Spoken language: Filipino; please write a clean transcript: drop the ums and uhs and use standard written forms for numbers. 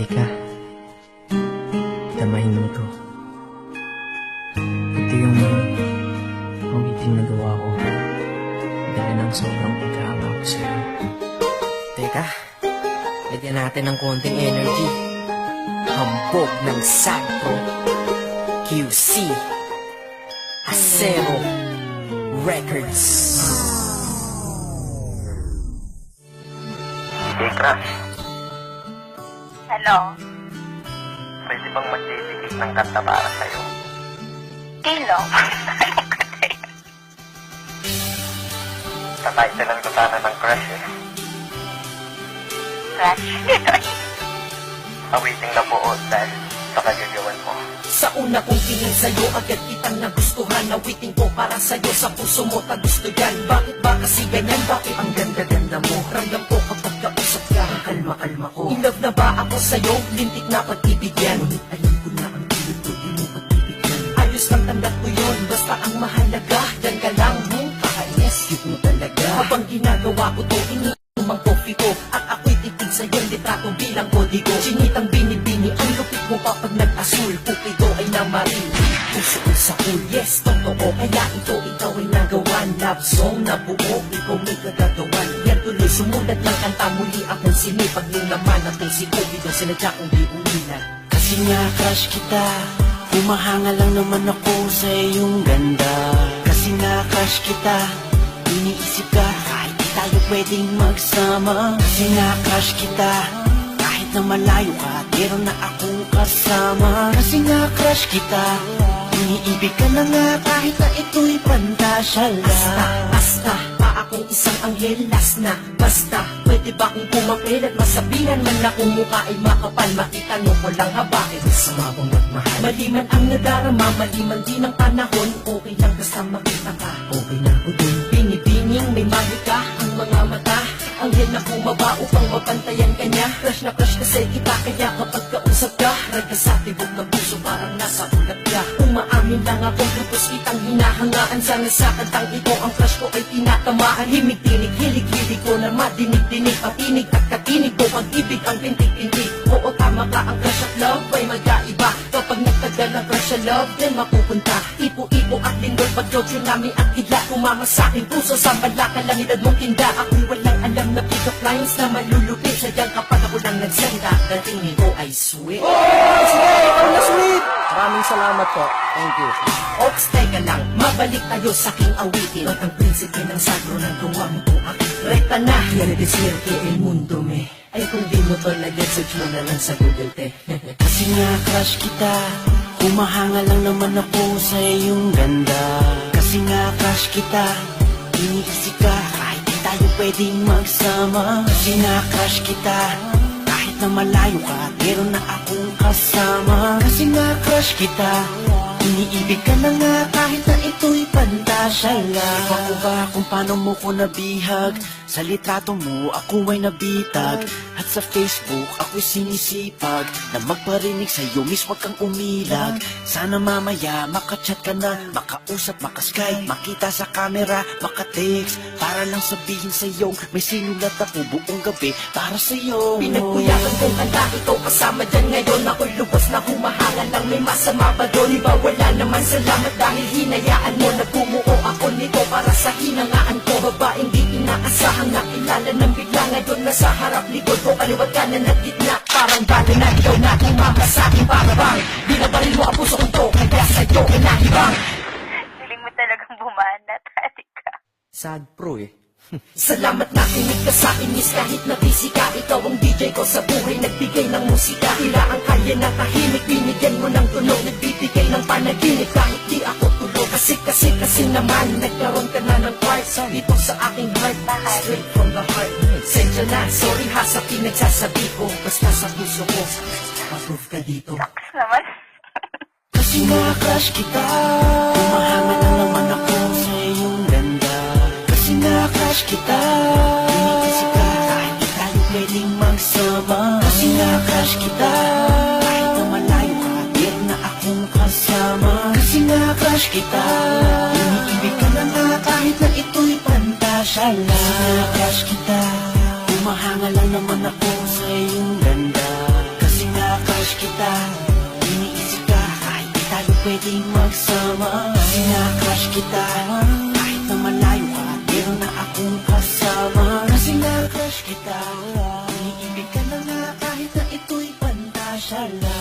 Halika. Damahin mo to. Ito yung awiting na gawa ko. Dahil ng sobrang pagkahanga ko sa'yo. Teka, lagyan natin ng konting energy. Hambog ng Sagpro QC Acero Records. Hey, Crush. Hello? Pwede bang magdidikit ng kanta para sa'yo? Kilo? Tataytalan ko sana ng Crush eh. Crush? Awiting na buo dahil sa kagagawan mo. Sa una kong tingin sa'yo, agad kitang nagustuhan. Nawiting ko para sa'yo, sa puso mo tagusto yan. Bakit ba kasi ganyan? Bakit ang ganda-ganda mo? Ramdam ko kapag kausap ka, ang kalma-kalma ko. In love na ba ako sa'yo? Lintik na pag-ibig yan. Ngunit alam ko na ang tulad ko, di mo pag-ibigyan. Ayos lang tanggap ko yun, basta ang mahalaga. Yan ka lang, pakainis, cute mo talaga. Habang ginagawa ko to, iniinom ang coffee ko. At ako'y titig sa'yo, litrato bilang kodigo. Sinitang binibini, ang lupit mo pa pag nag-asul. Pupido ay namaril, puso ko sa cool. Yes, totoo, kaya ito ikaw ay nagawan. Love song na buo, ikaw may kagagawan. Yan tuloy, sumulat ng kanta muli akong sinipag nung naman at yung si Cupido, sinadya kong di umilan. Kasi nga crush kita, humahanga lang naman ako sa iyong ganda. Kasi nga crush kita, iniisip ka kahit di tayo pwedeng magsama. Kasi nga crush kita, kahit na malayo ka, meron na akong kasama. Kasi nga crush kita, iniibig ka na nga kahit na ito'y pantasya lang. Basta, pa akong isang anghel, last na. Basta, pwede ba kung pumapil at masabihan man na kung mukha ay makapal. Makita nyo ko lang habakit, sama kong magmahal. Maliman ang nadarama, maliman din ang panahon. Okay lang basta makita ka, okay na ako din. Binibining may mahika ang mga mata. Anghel na bumaba upang mapantayan ka niya. Crush na crush kasi kita, kaya kapag kausap ka, ragka sa tibok ng puso parang nasa ulat ka. Umaamin lang ako, lupos kitang hinahangaan. Sana sa kantang ito ang crush ko ay tinatamaan. Himig-tinig, hilig-hilig ko na madinig-dinig. Patinig at katinig ko, pag-ibig ang pintig-pintig. Oo, tama ka, ang crush at love ay magkaiba. Kapag nagtagal ang crush at love, then mapupunta. Ipo-ipo at lindol, pag-joke tsunami at higla. Kumama sa aking puso, sa kalamidad mong tinda. Ako'y walang alam na pick-up lines na malulupit. Sadyang kapag ako lang nagsalita, dating ito ay sweet. Sweet! Maraming salamat po. Thank you. Ops, teka lang, mabalik tayo sa aking awitin. At ang prinsipe ng sagro ng gawa mo ko aking rekta na. Yan desierto el mundo me. Ay kung di mo to lagyan, search mo na lang sa Google te. Kasi nga crush kita, humahanga lang naman ako sa iyong ganda. Kasi nga crush kita, iniisip ka kahit di tayo pwedeng magsama. Kasi nga crush kita, kahit na malayo ka, meron na akong kasama. Kasi nga crush kita, iniibig ka na nga kahit na ito'y pantasya lang. Ewan ko ba kung paano mo ko nabihag, sa litrato mo ako ay nabitag. At sa Facebook ako'y sinisipag na magparinig sa'yo, miss wag kang umilag. Sana mamaya makachat ka na, makausap, makaskype, makita sa camera, makatext, para lang sabihin sa'yo may sinulat ako buong gabi para sa'yo. Pinagkuyakan kong kanta, ikaw kasama dyan ngayon. Ako'y lubos na humahanga lang, may masama ba doon? Iba wala naman, salamat dahil hinayaan mo. Nagbumuo ako nito para sa hinangaan ko. Babaeng di inaasahang nakilala ng bigla. Ngayon nasa harap likod ko, kaliwat kanan at gitna. Parang bala na ikaw na umama sa akin. Para bang binabaril mo ang puso kong to, kaya sa'yo ay nahibang. Feeling mo talagang bumanat, halika. Sad pro eh. Salamat na kinig ka sa inis kahit na busy ka. Ikaw ang DJ ko sa buhay, nagbigay ng musika. Tila ang kalye na tahimik, binigyan mo ng tunog. Nagbibigay ng panaginip kahit di ako tulog. Kasi naman, nagkaroon ka na ng part dito sa aking heart, straight from the heart. Sensya na, sorry ha sa pinagsasabi ko. Basta sa puso ko, approve ka dito. Naman. Kasi nga crush kita, humahanga lang naman ako sa iyong ganda. Kasi nga crush kita, iniisip ka kahit di tayo pwedeng magsama. Kasi nga crush kita, kahit na malayo ka, meron na akong kasama. Kasi nga crush kita, iniibig ka na nga kahit na ito'y pantasya lang. Kasi nga crush kita, humahanga lang naman ako sa iyong ganda. Kasi nga crush kita, iniisip ka kahit di tayo pwedeng magsama. Kasi nga crush kita, kahit na malayo ka, meron na akong kasama. Kasi nga crush kita, iniibig ka na nga kahit na ito'y pantasya lang.